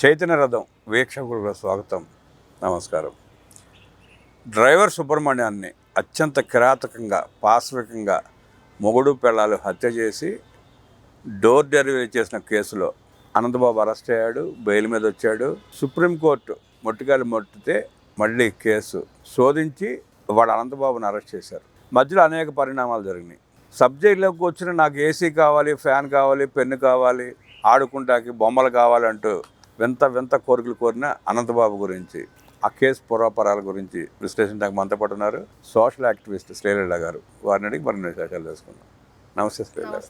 చైతన్య రథం వీక్షకులకు స్వాగతం, నమస్కారం. డ్రైవర్ సుబ్రహ్మణ్యాన్ని అత్యంత కిరాతకంగా పాశవికంగా మొగుడు పిల్లలు హత్య చేసి డోర్ డెలివరీ చేసిన కేసులో అనంతబాబు అరెస్ట్ అయ్యాడు, బెయిల్ మీద వచ్చాడు. సుప్రీంకోర్టు మొట్టికాయలు మొట్టితే మళ్ళీ కేసు శోధించి వాడు అనంతబాబుని అరెస్ట్ చేశారు. మధ్యలో అనేక పరిణామాలు జరిగినాయి. సబ్జెక్ట్లోకి వచ్చిన నాకు ఏసీ కావాలి, ఫ్యాన్ కావాలి, పెన్ను కావాలి, ఆడుకుంటాకి బొమ్మలు కావాలంటూ వింత కోరికలు కోరిన అనంతబాబు గురించి, ఆ కేసు పూర్వపరాల గురించి విశ్లేషించడానికి మనతో పాటు ఉన్నారు సోషల్ యాక్టివిస్ట్ శ్రీలీల గారు. వారిని అడిగి మరిన్ని విశేషాలు తెలుసుకుందాం. నమస్తే శ్రీలీల.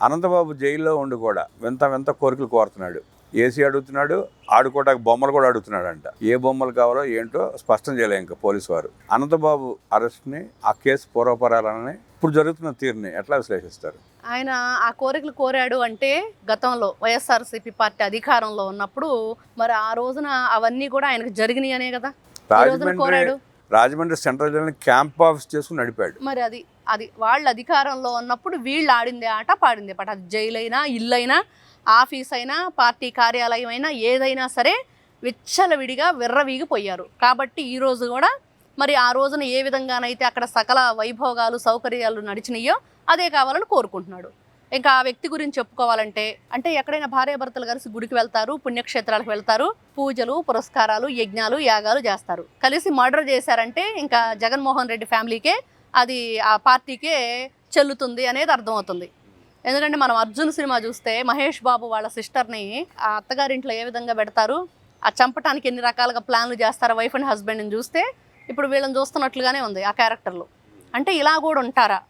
అనంతబాబు జైల్లో ఉండి కూడా వింత కోరికలు కోరుతున్నాడు. ఏసీ అడుగుతున్నాడు, ఆడుకోవడానికి బొమ్మలు కూడా అడుగుతున్నాడంట. ఏ బొమ్మలు కావాలో ఏంటో స్పష్టం చేయలే ఇంకా పోలీసు వారు. అనంతబాబు అరెస్ట్ని, ఆ కేసు పూర్వపరాలని, ఇప్పుడు జరుగుతున్న తీరుని ఎట్లా విశ్లేషిస్తారు? ఆయన ఆ కోరికలు కోరాడు అంటే గతంలో వైఎస్ఆర్సీపీ పార్టీ అధికారంలో ఉన్నప్పుడు మరి ఆ రోజున అవన్నీ కూడా ఆయనకు జరిగినాయి అనే కదా. Rajahmundry central jail camp office చేసుకుని నడిపాడు. మరి అది వాళ్ళ అధికారంలో ఉన్నప్పుడు వీళ్ళు ఆడిందే ఆట పాడిందే పాట. అది జైలు అయినా, ఇల్లు అయినా, ఆఫీస్ అయినా, పార్టీ కార్యాలయం అయినా, ఏదైనా సరే విచ్చలవిడిగా విర్రవీగిపోయారు. కాబట్టి ఈరోజు కూడా మరి ఆ రోజున ఏ విధంగానైతే అక్కడ సకల వైభోగాలు సౌకర్యాలు నడిచినాయో అదే కావాలని కోరుకుంటున్నాడు. ఇంకా ఆ వ్యక్తి గురించి చెప్పుకోవాలంటే అంటే ఎక్కడైనా భార్యాభర్తలు కలిసి గుడికి వెళ్తారు, పుణ్యక్షేత్రాలకు వెళ్తారు, పూజలు పురస్కారాలు యజ్ఞాలు యాగాలు చేస్తారు. కలిసి మర్డర్ చేశారంటే ఇంకా జగన్మోహన్ రెడ్డి ఫ్యామిలీకే అది ఆ పార్టీకే చెల్లుతుంది అనేది అర్థమవుతుంది. ఎందుకంటే మనం అర్జున్ సినిమా చూస్తే మహేష్ బాబు వాళ్ళ సిస్టర్ని ఆ అత్తగారింట్లో ఏ విధంగా పెడతారు, ఆ చంపటానికి ఎన్ని రకాలుగా ప్లాన్లు చేస్తారో వైఫ్ అండ్ హస్బెండ్ని చూస్తే ఇప్పుడు వీళ్ళని చూస్తున్నట్లుగానే ఉంది ఆ క్యారెక్టర్లు. అంటే ఇలా కూడా ఉంటారా?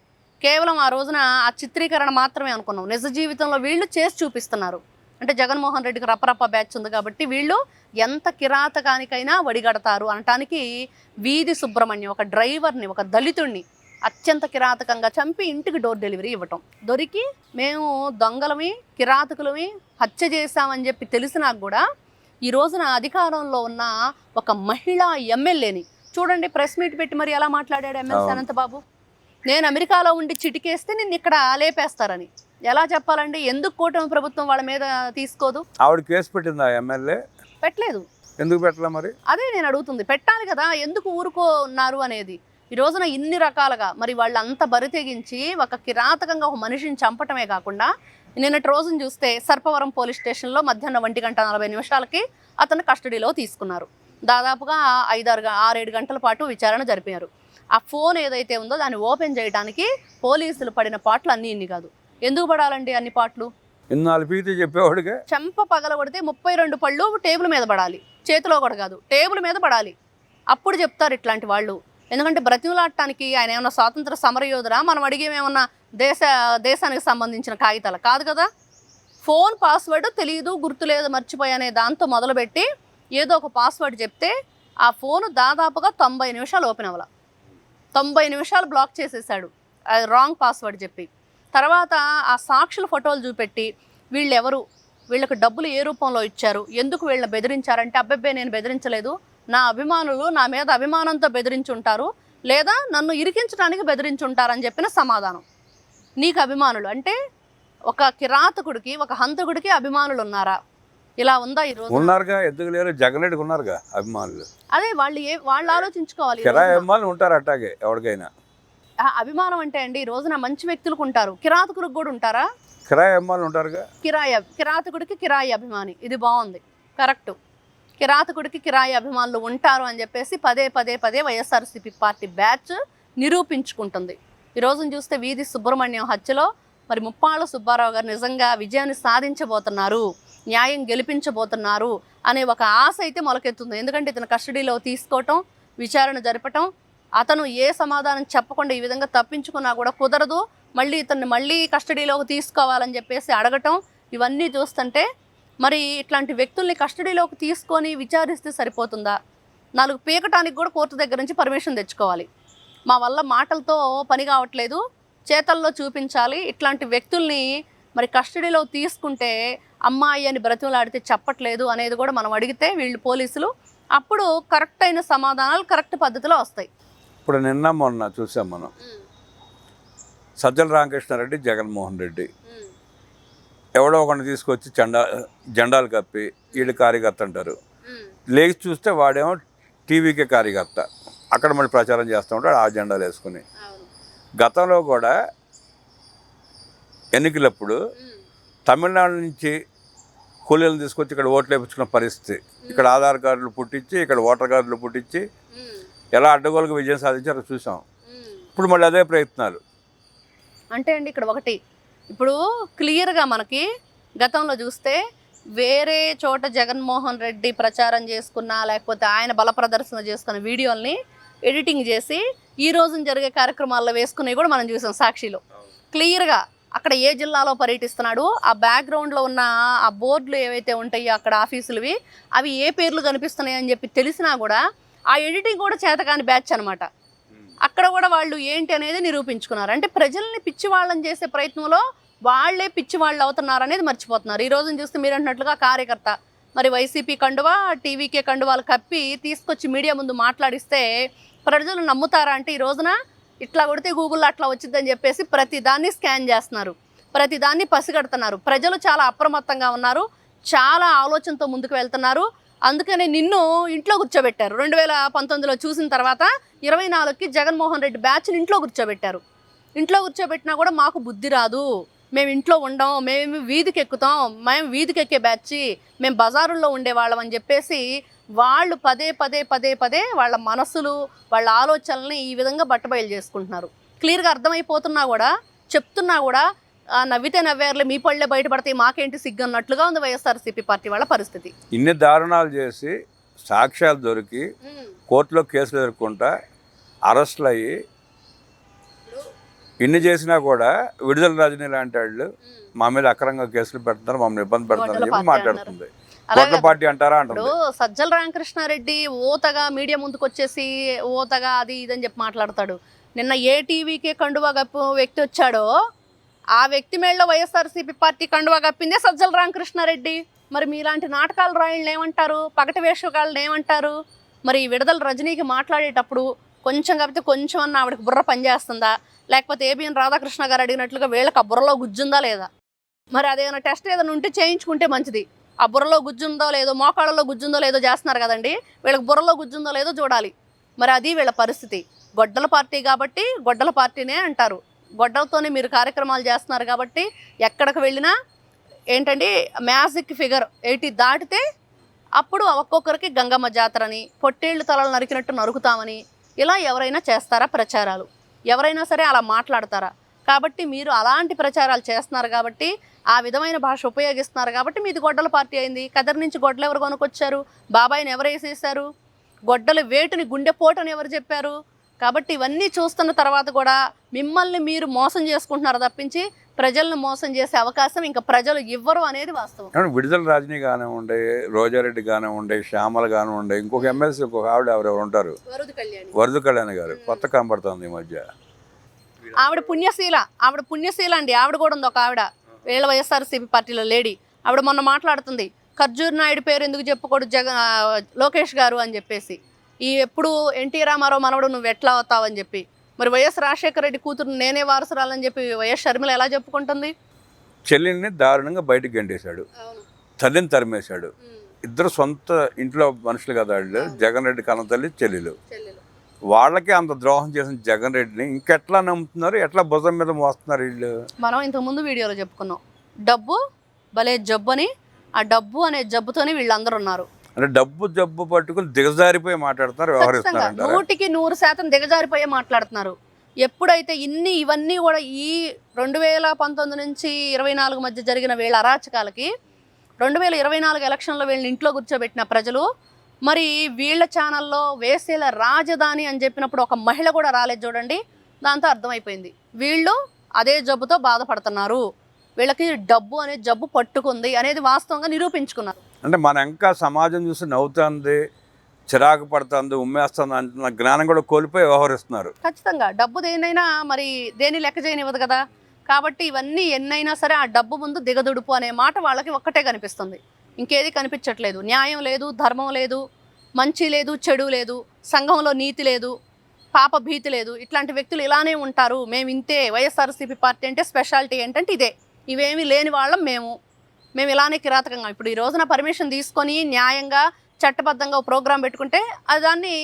కేవలం ఆ రోజున ఆ చిత్రీకరణ మాత్రమే అనుకున్నాం. నిజ జీవితంలో వీళ్ళు చేసి చూపిస్తున్నారు. అంటే జగన్మోహన్ రెడ్డికి రప్పరప్ప బ్యాచ్ ఉంది కాబట్టి వీళ్ళు ఎంత కిరాతకానికైనా వడిగడతారు అనటానికి వీధి సుబ్రహ్మణ్యం ఒక డ్రైవర్ని, ఒక దళితుడిని అత్యంత కిరాతకంగా చంపి ఇంటికి డోర్ డెలివరీ ఇవ్వటం. దొరికి మేము దొంగలమి, కిరాతకులమి, హత్య చేశామని చెప్పి తెలిసినా కూడా ఈ రోజున అధికారంలో ఉన్న ఒక మహిళా ఎమ్మెల్యేని చూడండి, ప్రెస్ మీట్ పెట్టి మరి ఎలా మాట్లాడాడు ఎమ్మెల్సీ అనంతబాబు. నేను అమెరికాలో ఉండి చిటికేస్తే నిన్ను ఇక్కడ లేపేస్తారని ఎలా చెప్పాలండి? ఎందుకు కూటమి ప్రభుత్వం వాళ్ళ మీద తీసుకోదు? ఆవిడ కేసు పెట్టిందా ఎమ్మెల్యే? పెట్టలేదు. ఎందుకు పెట్టలే మరి? అదే నేను అడుగుతుంది. పెట్టాలి కదా, ఎందుకు ఊరుకో ఉన్నారు అనేది. ఈ రోజున ఇన్ని రకాలుగా మరి వాళ్ళు అంత బరితెగించి ఒక కిరాతకంగా ఒక మనిషిని చంపటమే కాకుండా నిన్నటి రోజున చూస్తే సర్పవరం పోలీస్ స్టేషన్లో మధ్యాహ్నం 1:40 అతను కస్టడీలో తీసుకున్నారు. దాదాపుగా 6-7 గంటల పాటు విచారణ జరిపారు. ఆ ఫోన్ ఏదైతే ఉందో దాన్ని ఓపెన్ చేయడానికి పోలీసులు పడిన పాటలు ఇన్ని కాదు. ఎందుకు పడాలండి అన్ని పాటలు? చెప్పేవాడుగా చెంప పగలగొడితే 32 పళ్ళు టేబుల్ మీద పడాలి, చేతిలో కూడా కాదు టేబుల్ మీద పడాలి. అప్పుడు చెప్తారు ఇట్లాంటి వాళ్ళు. ఎందుకంటే బ్రతిమలాడటానికి ఆయన ఏమన్నా స్వాతంత్ర సమరయోధుడా? మనం అడిగేమేమన్నా దేశానికి సంబంధించిన కాగితాలు కాదు కదా. ఫోన్ పాస్వర్డ్ తెలియదు, గుర్తులేదు, మర్చిపోయానే దాంతో మొదలుపెట్టి ఏదో ఒక పాస్వర్డ్ చెప్తే ఆ ఫోను దాదాపుగా 90 నిమిషాలు ఓపెన్ అవ్వాల. 90 నిమిషాలు బ్లాక్ చేసేసాడు అది రాంగ్ పాస్వర్డ్ చెప్పి. తర్వాత ఆ సాక్షుల ఫోటోలు చూపెట్టి వీళ్ళెవరు, వీళ్ళకి డబ్బులు ఏ రూపంలో ఇచ్చారు, ఎందుకు వీళ్ళని బెదిరించారంటే అబ్బెబ్బే నేను బెదిరించలేదు, నా అభిమానులు నా మీద అభిమానంతో బెదిరించుంటారు, లేదా నన్ను ఇరికించడానికి బెదిరించుంటారని చెప్పిన సమాధానం. నీకు అభిమానులు అంటే ఒక కిరాతకుడికి, ఒక హంతకుడికి అభిమానులు ఉన్నారా? ఇలా ఉందా ఈ రోజు? ఉన్నారుగా, ఎందుకు లేరు? జగన్ రెడ్డికి ఉన్నారుగా అభిమానులు. అదే వాళ్ళు ఆలోచించుకోవాలి. అభిమానులు ఉంటారు అట్టాగే ఎవరికైనా. అభిమానం అంటే అండి ఈ రోజున మంచి వ్యక్తులకు ఉంటారు, కిరాతకుడికి కూడా ఉంటారా? కిరాయి అభిమానులు ఉంటారుగా. కిరాతకుడికి కిరాయి అభిమాని, ఇది బాగుంది, కరెక్ట్. కిరాతకుడికి కిరాయి అభిమానులు ఉంటారు అని చెప్పేసి పదే వైఎస్ఆర్సీపీ పార్టీ బ్యాచ్ నిరూపించుకుంటుంది. ఈ రోజును చూస్తే వీధి సుబ్రహ్మణ్యం హత్యలో మరి ముప్పాళ్ళ సుబ్బారావు గారు నిజంగా విజయాన్ని సాధించబోతున్నారు, న్యాయం గెలిపించబోతున్నారు అనే ఒక ఆశ అయితే మొలకెత్తుంది. ఎందుకంటే ఇతను కస్టడీలో తీసుకోవటం, విచారణ జరపటం, అతను ఏ సమాధానం చెప్పకుండా ఈ విధంగా తప్పించుకున్నా కూడా కుదరదు, మళ్ళీ కస్టడీలోకి తీసుకోవాలని చెప్పేసి అడగటం, ఇవన్నీ చూస్తుంటే మరి ఇట్లాంటి వ్యక్తుల్ని కస్టడీలోకి తీసుకొని విచారిస్తే సరిపోతుందా? 4 పీకటానికి కూడా కోర్టు దగ్గర నుంచి పర్మిషన్ తెచ్చుకోవాలి. మా వల్ల మాటలతో పని కావట్లేదు, చేతల్లో చూపించాలి. ఇట్లాంటి వ్యక్తుల్ని మరి కస్టడీలో తీసుకుంటే అమ్మాయి అని బ్రతిమలాడితే చెప్పట్లేదు అనేది కూడా మనం అడిగితే వీళ్ళు పోలీసులు అప్పుడు కరెక్ట్ అయిన సమాధానాలు కరెక్ట్ పద్ధతిలో వస్తాయి. ఇప్పుడు నిన్న మొన్న చూసాం మనం, సజ్జల రామకృష్ణారెడ్డి, జగన్మోహన్ రెడ్డి ఎవడో ఒకరిని తీసుకొచ్చి జెండాలు కప్పి వీళ్ళు కార్యకర్త అంటారు. లేచి చూస్తే వాడేమో టీవీకే కార్యకర్త, అక్కడ మళ్ళీ ప్రచారం చేస్తూ ఉంటాడు ఆ జెండాలు వేసుకుని. గతంలో కూడా ఎన్నికలప్పుడు తమిళనాడు నుంచి కూలీలను తీసుకొచ్చి ఇక్కడ ఓట్లు వేయించుకున్న పరిస్థితి, ఇక్కడ ఆధార్ కార్డులు పుట్టించి ఇక్కడ ఓటర్ కార్డులు పుట్టించి ఎలా అడ్డగోలుగా విజయం సాధించారో చూసాం. ఇప్పుడు మళ్ళీ అదే ప్రయత్నాలు. అంటే అండి ఇక్కడ ఒకటి, ఇప్పుడు క్లియర్గా మనకి గతంలో చూస్తే వేరే చోట జగన్మోహన్ రెడ్డి ప్రచారం చేసుకున్నా లేకపోతే ఆయన బల ప్రదర్శన చేసుకున్న వీడియోల్ని ఎడిటింగ్ చేసి ఈ రోజున జరిగే కార్యక్రమాల్లో వేసుకునేవి కూడా మనం చూసాం సాక్షిలో. క్లియర్గా అక్కడ ఏ జిల్లాలో పర్యటిస్తున్నాడు, ఆ బ్యాక్గ్రౌండ్లో ఉన్న ఆ బోర్డులు ఏవైతే ఉంటాయో అక్కడ ఆఫీసులవి అవి ఏ పేర్లు కనిపిస్తున్నాయి అని చెప్పి తెలిసినా కూడా ఆ ఎడిటింగ్ కూడా చేతకాని బ్యాచ్ అనమాట. అక్కడ కూడా వాళ్ళు ఏంటి అనేది నిరూపించుకున్నారు. అంటే ప్రజల్ని పిచ్చివాళ్ళని చేసే ప్రయత్నంలో వాళ్ళే పిచ్చివాళ్ళు అవుతున్నారు అనేది మర్చిపోతున్నారు. ఈ రోజున చూస్తే మీరు అంటున్నట్లుగా కార్యకర్త మరి వైసీపీ కండువా టీవీకే కండువాలు కప్పి తీసుకొచ్చి మీడియా ముందు మాట్లాడిస్తే ప్రజలు నమ్ముతారా అంటే ఈ రోజున ఇట్లా కొడితే గూగుల్లో అట్లా వచ్చిందని చెప్పేసి ప్రతిదాన్ని స్కాన్ చేస్తున్నారు, ప్రతిదాన్ని పసిగడుతున్నారు. ప్రజలు చాలా అప్రమత్తంగా ఉన్నారు, చాలా ఆలోచనతో ముందుకు వెళ్తున్నారు. అందుకనే నిన్ను ఇంట్లో కూర్చోబెట్టారు. 2019లో చూసిన తర్వాత 24కి జగన్మోహన్ రెడ్డి బ్యాచ్ని ఇంట్లో కూర్చోబెట్టారు. ఇంట్లో కూర్చోబెట్టినా కూడా మాకు బుద్ధి రాదు, మేము ఇంట్లో ఉండం, మేము వీధికి ఎక్కుతాం, మేము వీధికి ఎక్కే బ్యాచ్, మేము బజారుల్లో ఉండేవాళ్ళం అని చెప్పేసి వాళ్ళు పదే పదే పదే పదే వాళ్ళ మనసులు వాళ్ళ ఆలోచనల్ని ఈ విధంగా బట్టబయలు చేసుకుంటున్నారు. క్లియర్గా అర్థమైపోతున్నా కూడా చెప్తున్నా కూడా నవ్వితే నవ్వేర్లే మీ పళ్ళే బయటపడతాయి మాకేంటి సిగ్గు అన్నట్లుగా ఉంది వైఎస్ఆర్సీపీ పార్టీ వాళ్ళ పరిస్థితి. ఇన్ని దారుణాలు చేసి సాక్ష్యాలు దొరికి కోర్టులో కేసులు ఎదుర్కొంటా అరెస్టులు అయ్యి ఇన్ని చేసినా కూడా విడుదల రజనీ లాంటి వాళ్ళు మా మీద అక్రమంగా కేసులు పెడుతున్నారు, మమ్మల్ని ఇబ్బంది పెడుతున్నారు అని చెప్పి మాట్లాడుతుంది. గొడ్ల పార్టీ అంటారా అంటారు. సజ్జల రామకృష్ణారెడ్డి ఓతగా మీడియా ముందుకు వచ్చేసి ఓతగా అది ఇదని చెప్పి మాట్లాడతాడు. నిన్న ఏ టీవీకే కండువా కప్పు వ్యక్తి వచ్చాడో ఆ వ్యక్తి మేళ్ళలో వైఎస్ఆర్సీపీ పార్టీ కండువా కప్పిందే సజ్జల రామకృష్ణారెడ్డి. మరి మీలాంటి నాటకాలు రాయళ్ళని ఏమంటారు, పగటి వేషగాళ్ళని ఏమంటారు? మరి విడుదల రజనీకి మాట్లాడేటప్పుడు కొంచెం కాకపోతే కొంచెం అన్న ఆవిడకి బుర్ర పనిచేస్తుందా, లేకపోతే ఏబిఎన్ రాధాకృష్ణ గారు అడిగినట్లుగా వీళ్ళకి ఆ బుర్రలో గుజ్జుందా లేదా? మరి అదేమైనా టెస్ట్ ఏదైనా ఉంటే చేయించుకుంటే మంచిది. ఆ బుర్రలో గుజ్జుందో లేదో, మోకాళ్ళలో గుజ్జుందో లేదో చేస్తున్నారు కదండి, వీళ్ళకి బుర్రలో గుజ్జుందో లేదో చూడాలి. మరి అది వీళ్ళ పరిస్థితి. గొడ్డల పార్టీ కాబట్టి గొడ్డల పార్టీనే అంటారు, గొడ్డలతోనే మీరు కార్యక్రమాలు చేస్తున్నారు కాబట్టి ఎక్కడికి వెళ్ళినా ఏంటండి మ్యాజిక్ ఫిగర్ 80 దాటితే అప్పుడు ఒక్కొక్కరికి గంగమ్మ జాతరని పొట్టేళ్ళు తలలు నరికినట్టు నరుకుతామని ఇలా ఎవరైనా చేస్తారా ప్రచారాలు? ఎవరైనా సరే అలా మాట్లాడతారా? కాబట్టి మీరు అలాంటి ప్రచారాలు చేస్తున్నారు కాబట్టి ఆ విధమైన భాష ఉపయోగిస్తున్నారు కాబట్టి మీది గొడ్డల పార్టీ అయింది. కదర్ నుంచి గొడ్డలు ఎవరు కొనుక్కొచ్చారు? బాబాయిని ఎవరు వేసేసారు? గొడ్డల వేటుని గుండెపోటని ఎవరు చెప్పారు? కాబట్టి ఇవన్నీ చూస్తున్న తర్వాత కూడా మిమ్మల్ని మీరు మోసం చేసుకుంటున్నారు తప్పించి ప్రజలను మోసం చేసే అవకాశం ఇంకా ప్రజలు ఇవ్వరు అనేది వాస్తవం. విడుదల రజనీ కానివ్వండి, రోజారెడ్డి కానివ్వండి, శ్యామల కానివ్వండి, ఇంకొక ఎమ్మెల్సీ ఇంకొక ఆవిడ ఎవరెవరు ఉంటారు, వరద కళ్యాణ్ గారు కొత్త కనబడుతుంది ఈ మధ్య. ఆవిడ పుణ్యశీల అండి. ఆవిడ కూడా ఉంది ఒక ఆవిడ వీళ్ళ వైఎస్ఆర్సీపీ పార్టీలో లేడీ. ఆవిడ మొన్న మాట్లాడుతుంది, ఖర్జూర్ నాయుడు పేరు ఎందుకు చెప్పుకోడు లోకేష్ గారు అని చెప్పేసి. ఈ ఎప్పుడు ఎన్టీ రామారావు మనవడు నువ్వు ఎట్లా అవుతావు అని చెప్పి. మరి వైఎస్ రాజశేఖర రెడ్డి కూతురు నేనే వారసురాలని చెప్పి వైఎస్ షర్మిల ఎలా చెప్పుకుంటుంది? చెల్లిని దారుణంగా బయటకు గంటేశాడు, తల్లిని తరిమేశాడు. ఇద్దరు సొంత ఇంట్లో మనుషులు కదా వాళ్ళు, జగన్ రెడ్డి కన్న తల్లి చెల్లెలు. వాళ్ళకి అంత ద్రోహం చేసిన జగన్ రెడ్డిని ఇంకెట్లా నమ్ముతున్నారు, ఎట్లా భుజం మీద మోస్తున్నారు వీళ్ళు? మనం ఇంతకుముందు వీడియోలో చెప్పుకున్నాం, డబ్బు భలే జబ్బు అని. ఆ డబ్బు అనే జబ్బుతోనే వీళ్ళందరూ ఉన్నారు. అంటే డబ్బు జబ్బు పట్టుకుని దిగజారిపోయి మాట్లాడుతున్నారు, వ్యవహరిస్తున్నారు. 100% దిగజారిపోయే మాట్లాడుతున్నారు. ఎప్పుడైతే ఇవన్నీ కూడా ఈ 2019 నుంచి 24 మధ్య జరిగిన వీళ్ళ అరాచకాలకి 2024 ఎలక్షన్లో వీళ్ళని ఇంట్లో కూర్చోబెట్టిన ప్రజలు మరి వీళ్ళ ఛానల్లో వేసేల రాజధాని అని చెప్పినప్పుడు ఒక మహిళ కూడా రాలేదు చూడండి. దాంతో అర్థమైపోయింది వీళ్ళు అదే జబ్బుతో బాధపడుతున్నారు, వీళ్ళకి డబ్బు అనే జబ్బు పట్టుకుంది అనేది వాస్తవంగా నిరూపించుకున్నారు. అంటే మన ఇంకా సమాజం చూసి నవ్వుతుంది, చిరాకు పడుతుంది, ఉమ్మేస్తుంది అంటున్న జ్ఞానం కూడా కోల్పోయి వ్యవహరిస్తున్నారు. ఖచ్చితంగా డబ్బు దేనైనా మరి దేని లెక్క చేయనివ్వదు కదా. కాబట్టి ఇవన్నీ ఎన్నైనా సరే ఆ డబ్బు ముందు దిగదుడుపు అనే మాట వాళ్ళకి ఒక్కటే కనిపిస్తుంది, ఇంకేది కనిపించట్లేదు. న్యాయం లేదు, ధర్మం లేదు, మంచి లేదు, చెడు లేదు, సంఘంలో నీతి లేదు, పాప భీతి లేదు. ఇట్లాంటి వ్యక్తులు ఇలానే ఉంటారు. మేము ఇంతే, వైఎస్ఆర్సీపీ పార్టీ అంటే స్పెషాలిటీ ఏంటంటే ఇదే, ఇవేమీ లేని వాళ్ళం మేము ఇలానే కిరాతకంగా ఇప్పుడు ఈ రోజున పర్మిషన్ తీసుకొని న్యాయంగా చట్టబద్ధంగా ప్రోగ్రాం పెట్టుకుంటే అది దాన్ని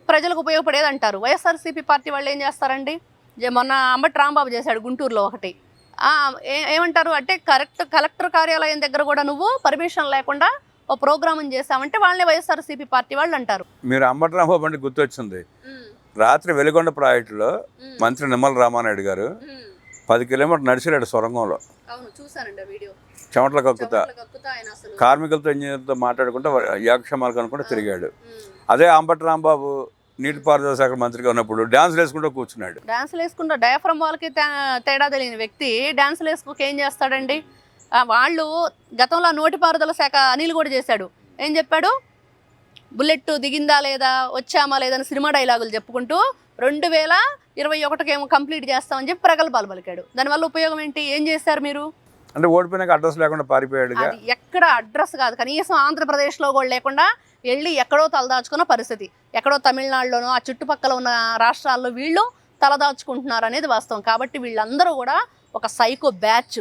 ప్రజలకు ఉపయోగపడేది అంటారు. వైఎస్ఆర్సీపీ పార్టీ వాళ్ళు ఏం చేస్తారండి? మొన్న అంబటి రాంబాబు చేశాడు గుంటూరులో ఒకటి. ఏమంటారు అంటే కలెక్టర్ కార్యాలయం దగ్గర కూడా నువ్వు పర్మిషన్ లేకుండా ఓ ప్రోగ్రామ్ చేసామంటే వాళ్ళని వైఎస్ఆర్సీపీ పార్టీ వాళ్ళు అంటారు. మీరు అంబటి రాంబాబు అంటే గుర్తొచ్చింది. రాత్రి వెలిగొండ ప్రాజెక్టులో మంత్రి నిమ్మల రామానాయుడు గారు 10 కిలోమీటర్లు నడిచిరాడు సొరంగంలో. చెమటల కక్కుతా కార్మికులతో ఇంజనీర్తో మాట్లాడుకుంటూ యోగక్షేమాలు కనుకుంటూ తిరిగాడు. అదే అంబటి రాంబాబు నీటిపారుదల శాఖ మంత్రిగా ఉన్నప్పుడు డ్యాన్సులు వేసుకుంటూ కూర్చున్నాడు. డ్యాన్సులు వేసుకుంటూ డయాఫ్రమ్ వాళ్ళకి తేడా తెలియని వ్యక్తి డ్యాన్సులు వేసుకు ఏం చేస్తాడండి? వాళ్ళు గతంలో నోటిపారుదల శాఖ అనిల్ కూడా చేశాడు. ఏం చెప్పాడు? బుల్లెట్ దిగిందా లేదా, వచ్చామా లేదని సినిమా డైలాగులు చెప్పుకుంటూ 2021 కంప్లీట్ చేస్తామని చెప్పి ప్రగల్భాలు పలికాడు. దానివల్ల ఉపయోగం ఏంటి? ఏం చేశారు మీరు? అంటే ఓడిపోయినాక అడ్రస్ లేకుండా పారిపోయాడు. అది ఎక్కడ అడ్రస్ కాదు, కనీసం ఆంధ్రప్రదేశ్లో కూడా లేకుండా వెళ్ళి ఎక్కడో తలదాచుకున్న పరిస్థితి. ఎక్కడో తమిళనాడులోనో ఆ చుట్టుపక్కల ఉన్న రాష్ట్రాల్లో వీళ్ళు తలదాచుకుంటున్నారు అనేది వాస్తవం. కాబట్టి వీళ్ళందరూ కూడా ఒక సైకో బ్యాచ్.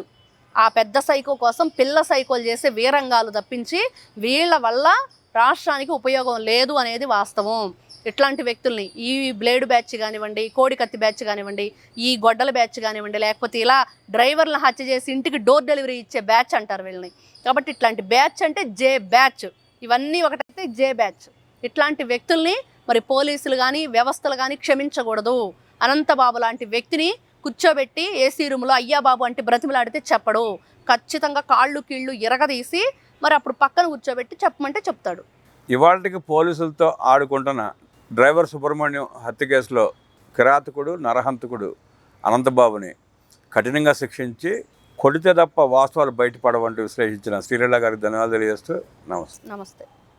ఆ పెద్ద సైకో కోసం పిల్ల సైకోలు చేసే వీరంగాలు తప్పించి వీళ్ళ వల్ల రాష్ట్రానికి ఉపయోగం లేదు అనేది వాస్తవం. ఇట్లాంటి వ్యక్తుల్ని ఈ బ్లేడ్ బ్యాచ్ కానివ్వండి, కోడికత్తి బ్యాచ్ కానివ్వండి, ఈ గొడ్డల బ్యాచ్ కానివ్వండి, లేకపోతే ఇలా డ్రైవర్లను హత్య చేసి ఇంటికి డోర్ డెలివరీ ఇచ్చే బ్యాచ్ అంటారు వీళ్ళని. కాబట్టి ఇట్లాంటి బ్యాచ్ అంటే జే బ్యాచ్, ఇవన్నీ ఒకటైతే జే బ్యాచ్. ఇట్లాంటి వ్యక్తుల్ని మరి పోలీసులు కానీ వ్యవస్థలు కానీ క్షమించకూడదు. అనంతబాబు లాంటి వ్యక్తిని కూర్చోబెట్టి ఏసీ రూమ్లో అయ్యా బాబు అంటే బ్రతిమలాడితే చెప్పడు. ఖచ్చితంగా కాళ్ళు కీళ్ళు ఇరగదీసి మరి అప్పుడు పక్కన కూర్చోబెట్టి చెప్పమంటే చెప్తాడు. ఇవాళకి పోలీసులతో ఆడుకుంటున్న డ్రైవర్ సుబ్రహ్మణ్యం హత్య కేసులో కిరాతకుడు నరహంతకుడు అనంతబాబుని కఠినంగా శిక్షించి కొడితే తప్ప వాస్తవాలు బయటపడవంటూ విశ్లేషించిన శ్రీలీల గారికి ధన్యవాదాలు తెలియజేస్తూ నమస్తే.